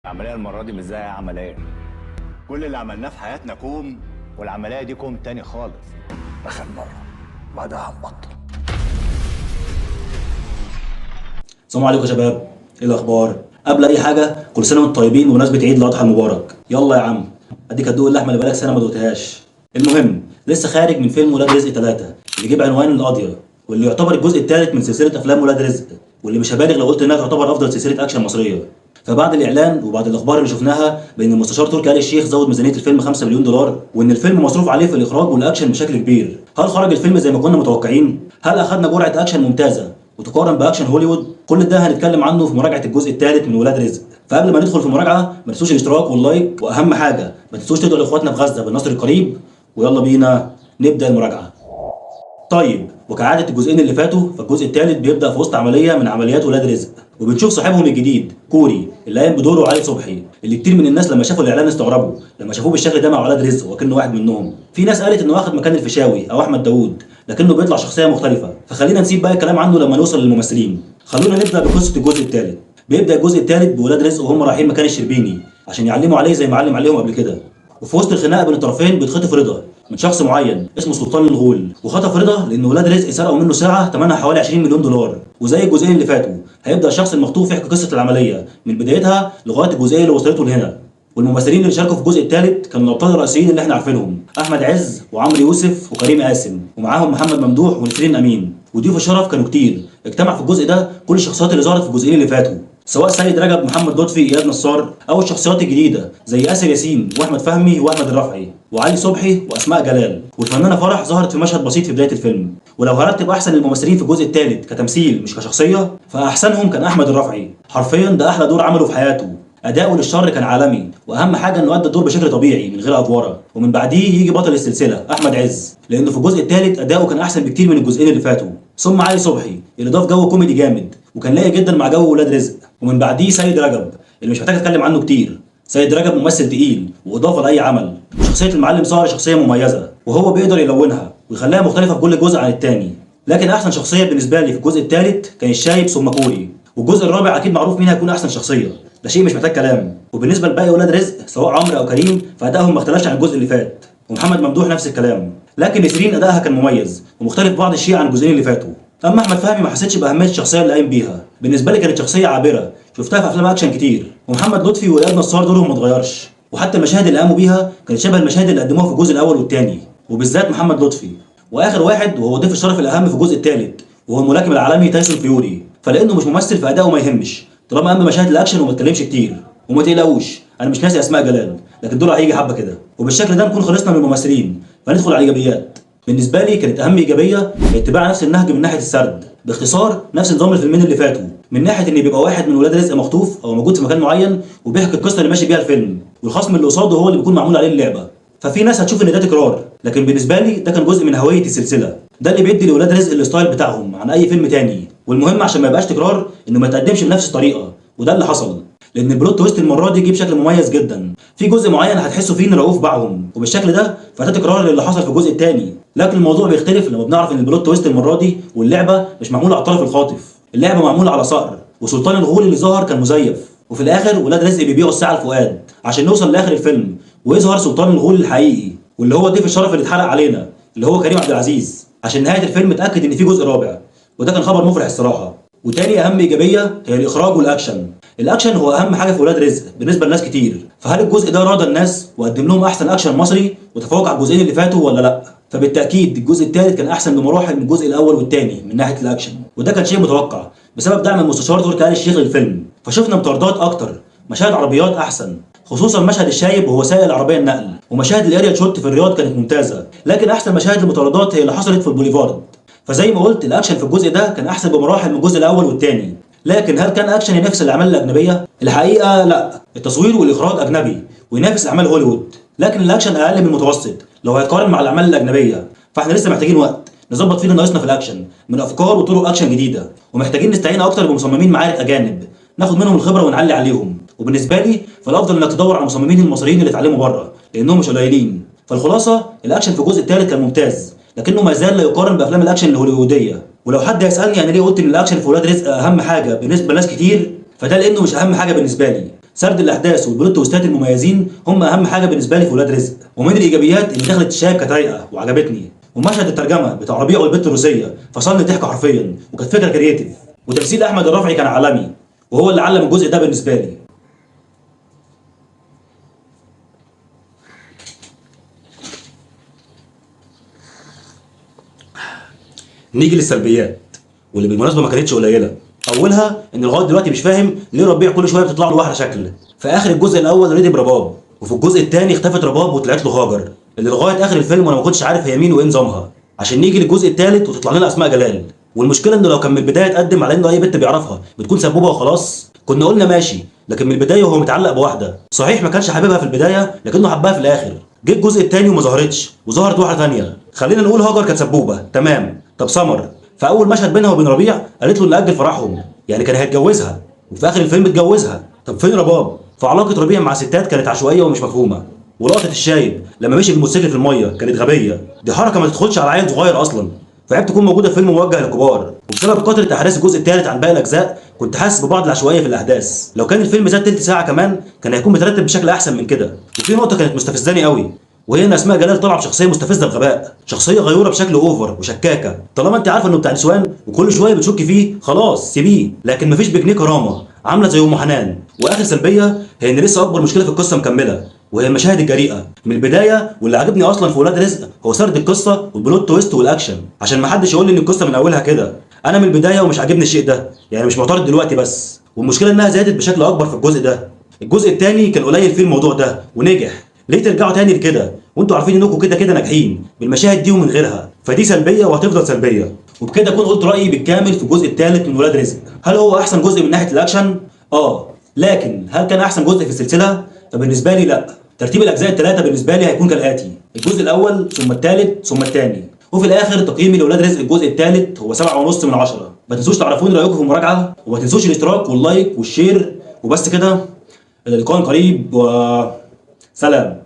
العملية المرة دي مش زي أي عملية. كل اللي عملناه في حياتنا كوم، والعملية دي كوم تاني خالص. آخر مرة بعدها هنبطل. السلام عليكم يا شباب، ايه الاخبار؟ قبل اي حاجه كل سنه وانتم طيبين بمناسبه عيد الاضحى المبارك. يلا يا عم اديك هتدوق اللحمه اللي بقالك سنه ما دوقتهاش. المهم لسه خارج من فيلم ولاد رزق 3 اللي جيب عنوان القاضيه، واللي يعتبر الجزء الثالث من سلسله افلام ولاد رزق، واللي مش هبالغ لو قلت انها تعتبر افضل سلسله اكشن مصريه. فبعد الاعلان وبعد الاخبار اللي شفناها بان المستشار تركي آل الشيخ زود ميزانيه الفيلم 5 مليون دولار، وان الفيلم مصروف عليه في الاخراج والاكشن بشكل كبير، هل خرج الفيلم زي ما كنا متوقعين؟ هل اخذنا جرعه اكشن ممتازه وتقارن باكشن هوليوود؟ كل ده هنتكلم عنه في مراجعه الجزء الثالث من ولاد رزق. فقبل ما ندخل في المراجعه ما تنسوش الاشتراك واللايك، واهم حاجه ما تنسوش تدعوا لاخواتنا في غزه بالنصر القريب. ويلا بينا نبدا المراجعه. طيب وكعاده الجزئين اللي فاتوا، فالجزء الثالث بيبدا في وسط عمليه من عمليات ولاد رزق، وبنشوف صاحبهم الجديد كوري اللي قايم بدوره علي صبحي، اللي كتير من الناس لما شافوا الاعلان استغربوا لما شافوه بالشكل ده مع ولاد رزق وكانه واحد منهم. في ناس قالت انه واخد مكان الفيشاوي او احمد داوود، لكنه بيطلع شخصيه مختلفه، فخلينا نسيب بقى الكلام عنه لما نوصل للممثلين. خلونا نبدا بقصه الجزء الثالث. بيبدا الجزء الثالث بولاد رزق وهم رايحين مكان الشربيني عشان يعلموا عليه زي ما علم عليهم قبل كده. وفي وسط الخناقه بين الطرفين بيتخطف رضا من شخص معين اسمه سلطان الغول، وخطف رضا لان ولاد رزق سرقوا منه ساعه ثمنها حوالي 20 مليون دولار. وزي الجزئين اللي فاتوا هيبدا الشخص المخطوف يحكي قصه العمليه من بدايتها لغايه الجزئيه اللي وصلته لهنا. والممثلين اللي شاركوا في الجزء الثالث كانوا الابطال الرئيسيين اللي احنا عارفينهم، احمد عز وعمرو يوسف وكريم قاسم، ومعاهم محمد ممدوح ونسرين امين. وضيوف الشرف كانوا كتير. اجتمع في الجزء ده كل الشخصيات اللي ظهرت في الجزئين اللي فاتوا، سواء سيد رجب، محمد لطفي، اياد نصار، او الشخصيات الجديده زي اسر ياسين واحمد فهمي واحمد الرفعي وعلي صبحي واسماء جلال. والفنانه فرح ظهرت في مشهد بسيط في بدايه الفيلم. ولو هرتب احسن الممثلين في الجزء الثالث كتمثيل مش كشخصيه، فاحسنهم كان احمد الرفعي. حرفيا ده احلى دور عمله في حياته. اداؤه للشر كان عالمي، واهم حاجه انه ادى الدور بشكل طبيعي من غير افوره. ومن بعديه يجي بطل السلسله احمد عز، لانه في الجزء الثالث اداؤه كان احسن بكتير من الجزئين اللي فاتوا. ثم علي صبحي اللي ضاف جو كوميدي جامد وكان لايق جدا مع جو ولاد رزق. ومن بعديه سيد رجب اللي مش محتاج اتكلم عنه كتير. سيد رجب ممثل تقيل واضافه لاي عمل، وشخصيه المعلم صقر شخصيه مميزه وهو بيقدر يلونها ويخليها مختلفه في كل جزء عن الثاني. لكن احسن شخصيه بالنسبه لي في الجزء الثالث كان الشايب ثم كوري. والجزء الرابع اكيد معروف مين هيكون احسن شخصيه، ده شيء مش محتاج كلام. وبالنسبه لباقي ولاد رزق سواء عمرو او كريم فادائهم ما اختلفش عن الجزء اللي فات، ومحمد ممدوح نفس الكلام. لكن نسرين ادائها كان مميز ومختلف بعض الشيء عن الجزئين اللي فاتوا. اما احمد فهمي ما حسيتش باهميه الشخصيه اللي قايم بيها، بالنسبه لي كانت شخصيه عابره شفتها في افلام اكشن كتير. ومحمد لطفي واياد نصار دورهم ما اتغيرش، وحتى المشاهد اللي قاموا بيها كانت شبه المشاهد اللي قدموها في الجزء الاول والثاني، وبالذات محمد لطفي. واخر واحد وهو ضيف الشرف الاهم في الجزء الثالث وهو الملاكم العالمي تايسون فيوري، فلانه مش ممثل في ادائه ما يهمش طالما قام بمشاهد الاكشن وما اتكلمش كتير. وما تقلقوش انا مش ناسي اسماء جلال، لكن دول هيجي حبه كده. وبالشكل ده نكون خلصنا من الممثلين، فندخل على الايجابيات. بالنسبه لي كانت اهم ايجابيه اتباع نفس النهج من ناحيه السرد، باختصار نفس نظام الفيلمين اللي فاتوا، من ناحيه ان بيبقى واحد من ولاد رزق مخطوف او موجود في مكان معين وبيحكي القصه اللي ماشي بيها الفيلم، والخصم اللي قصاده هو اللي بيكون معمول عليه اللعبه. ففي ناس هتشوف ان ده تكرار، لكن بالنسبه لي ده كان جزء من هويه السلسله. ده اللي بيدي لولاد رزق الستايل بتاعهم عن اي فيلم تاني. والمهم عشان ما يبقاش تكرار انه ما يتقدمش بنفس الطريقه، وده اللي حصل. لان البلوت تويست المره دي جه بشكل مميز جدا. في جزء معين هتحسوا فيه ان رؤوف باعهم، وبالشكل ده فده تكرار للي حصل في الجزء الثاني. لكن الموضوع بيختلف لما بنعرف ان البلوت تويست المره دي واللعبه مش معموله على الطرف الخاطف، اللعبه معموله على صقر، وسلطان الغول اللي ظهر كان مزيف. وفي الاخر ولاد رزق بيبيعوا الساعه لفؤاد عشان نوصل لاخر الفيلم ويظهر سلطان الغول الحقيقي، واللي هو ضيف الشرف اللي اتحرق علينا اللي هو كريم عبد العزيز، عشان نهايه الفيلم اتاكد ان في جزء رابع. وده كان خبر مفرح الصراحه. وتاني اهم ايجابيه هي الاخراج والاكشن. الاكشن هو اهم حاجه في ولاد رزق بالنسبه لناس كتير، فهل الجزء ده راضى الناس وقدم لهم احسن اكشن مصري وتفوق على الجزئين اللي فاتوا ولا لا؟ فبالتاكيد الجزء الثالث كان احسن بمراحل من الجزء الاول والثاني من ناحيه الاكشن، وده كان شيء متوقع بسبب دعم المستشار تركي آل الشيخ للفيلم. فشفنا مطاردات اكتر، مشاهد عربيات احسن، خصوصا مشهد الشايب وهو سايق العربيه النقل، ومشاهد الاريال شوت في الرياض كانت ممتازه. لكن احسن مشاهد المطاردات هي اللي حصلت في البوليفارد. فزي ما قلت الاكشن في الجزء ده كان احسن بمراحل من الجزء الاول والثاني. لكن هل كان اكشن ينافس الاعمال الاجنبيه؟ الحقيقه لا، التصوير والاخراج اجنبي وينافس اعمال هوليوود، لكن الاكشن اقل من المتوسط لو هيتقارن مع الاعمال الاجنبيه. فاحنا لسه محتاجين وقت نظبط فيه اللي ناقصنا في الاكشن من افكار وطرق اكشن جديده، ومحتاجين نستعين اكتر بمصممين معارك اجانب ناخد منهم الخبره ونعلي عليهم. وبالنسبه لي فالافضل انك تدور على المصممين المصريين اللي اتعلموا بره لانهم مش قليلين. فالخلاصه الاكشن في الجزء الثالث كان ممتاز، لكنه ما زال لا يقارن بافلام الاكشن الهوليووديه. ولو حد يسالني انا ليه قلت ان الاكشن في ولاد رزق اهم حاجه بالنسبه لناس كتير، فده لانه مش اهم حاجه بالنسبه لي. سرد الاحداث والبلوت تويستات المميزين هم اهم حاجه بالنسبه لي في ولاد رزق. ومن الايجابيات ان دخلت الشايب كانت رايقه وعجبتني، ومشهد الترجمه بتاع ربيع والبت الروسيه فصلني ضحك حرفيا، وكانت فكره كرييتيف. وتمثيل احمد الرافعي كان عالمي، وهو اللي علم الجزء ده بالنسبه لي. نيجي للسلبيات، واللي بالمناسبه ما كانتش قليله. اولها ان لغايه دلوقتي مش فاهم ليه ربيع كل شويه بتطلع له واحده شكل. في اخر الجزء الاول رضي رباب، وفي الجزء الثاني اختفت رباب وطلعت له هاجر، اللي لغايه اخر الفيلم وانا ما كنتش عارف هي مين وايه نظامها، عشان نيجي للجزء الثالث وتطلع لنا اسماء جلال. والمشكله انه لو كان من البدايه اتقدم على انه اي بنت بيعرفها بتكون سبوبه وخلاص كنا قلنا ماشي، لكن من البدايه وهو متعلق بواحده. صحيح ما كانش حاببها في البدايه لكنه حبها في الاخر. جه الجزء الثاني وما ظهرتش وظهرت واحده ثانيه. خلينا نقول هاجر كانت سبوبه تمام. طب سمر في اول مشهد بينها وبين ربيع قالت له ان اجل فرحهم، يعني كان هيتجوزها، وفي اخر الفيلم اتجوزها. طب فين رباب؟ فعلاقه ربيع مع ستات كانت عشوائيه ومش مفهومه. ولقطه الشايب لما مشي بالموتوسيكل في الميه كانت غبيه، دي حركه ما تدخلش على عيل صغير اصلا، فعيب تكون موجوده في فيلم موجه للكبار. وبسبب كثره احداث الجزء الثالث عن باقي الاجزاء كنت حاسس ببعض العشوائيه في الاحداث. لو كان الفيلم زاد تلت ساعه كمان كان هيكون مترتب بشكل احسن من كده. وفي نقطه كانت مستفزاني قوي، وهي ان اسماء جلال طالعه بشخصيه مستفزه بغباء، شخصيه غيوره بشكل اوفر وشكاكه. طالما انت عارفه انه بتاع نسوان وكل شويه بتشك فيه خلاص سيبيه، لكن مفيش بجنيه كرامه، عامله زي ام حنان. واخر سلبيه هي ان لسه اكبر مشكله في القصه مكمله، وهي المشاهد الجريئه من البدايه. واللي عجبني اصلا في ولاد رزق هو سرد القصه والبلوت تويست والاكشن، عشان ما حدش يقول لي ان القصه من اولها كده. انا من البدايه ومش عاجبني الشيء ده، يعني مش معترض دلوقتي بس. والمشكله انها زادت بشكل اكبر في الجزء ده. الجزء الثاني كان قليل فيه الموضوع ده ونجح. ليه ترجعوا تاني لكده وانتوا عارفين انكم كده كده ناجحين بالمشاهد دي ومن غيرها؟ فدي سلبيه وهتفضل سلبيه. وبكده اكون قلت رايي بالكامل في الجزء الثالث من ولاد رزق. هل هو احسن جزء من ناحيه الاكشن؟ لكن هل كان احسن جزء في السلسله؟ فبالنسبه لي لا. ترتيب الاجزاء الثلاثه بالنسبه لي هيكون كالاتي: الجزء الاول ثم الثالث ثم الثاني. وفي الاخر تقييمي لاولاد رزق الجزء الثالث هو 7.5 من 10. ما تنسوش تعرفوني رايكم في المراجعه، وما تنسوش الاشتراك واللايك والشير. وبس كده، الى اللقاء قريب وسلام.